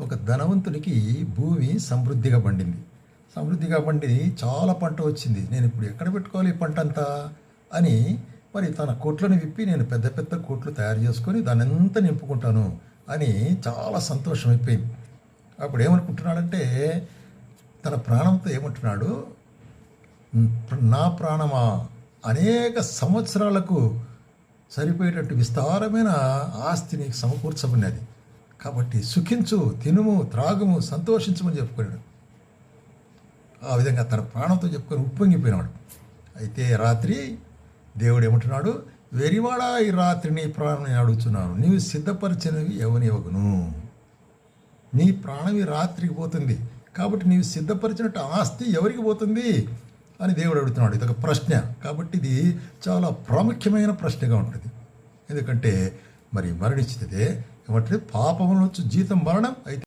ఒక ధనవంతుడికి భూమి సమృద్ధిగా పండింది. సమృద్ధిగా పండి చాలా పంట వచ్చింది. నేను ఇప్పుడు ఎక్కడ పెట్టుకోవాలి ఈ పంట అంతా అని మరి తన కొట్లను విప్పి నేను పెద్ద పెద్ద కొట్లు తయారు చేసుకొని దాన్నంతా నింపుకుంటాను అని చాలా సంతోషం అయిపోయింది. అప్పుడు ఏమనుకుంటున్నాడంటే తన ప్రాణంతో ఏమంటున్నాడు, నా ప్రాణమా, అనేక సంవత్సరాలకు సరిపోయేటట్టు విస్తారమైన ఆస్తి నీకు సమకూర్చబడినది, కాబట్టి సుఖించు, తినుము, త్రాగుము, సంతోషించమని చెప్పుకున్నాడు. ఆ విధంగా తన ప్రాణంతో చెప్పుకొని ఉప్పొంగిపోయినాడు. అయితే రాత్రి దేవుడు ఏమంటున్నాడు, వెరివాడా, ఈ రాత్రి నీ ప్రాణం నేను అడుగుతున్నాను, నీవు సిద్ధపరిచినవి ఎవనివ్వగును. నీ ప్రాణం ఈ రాత్రికి పోతుంది, కాబట్టి నీవు సిద్ధపరిచినట్టు ఆస్తి ఎవరికి పోతుంది అని దేవుడు అడుగుతున్నాడు. ఇది ఒక ప్రశ్న, కాబట్టి ఇది చాలా ప్రాముఖ్యమైన ప్రశ్నగా ఉంటుంది. ఎందుకంటే మరి మరణించితే ఏమంటే పాపముల నుంచి జీతం మరణం, అయితే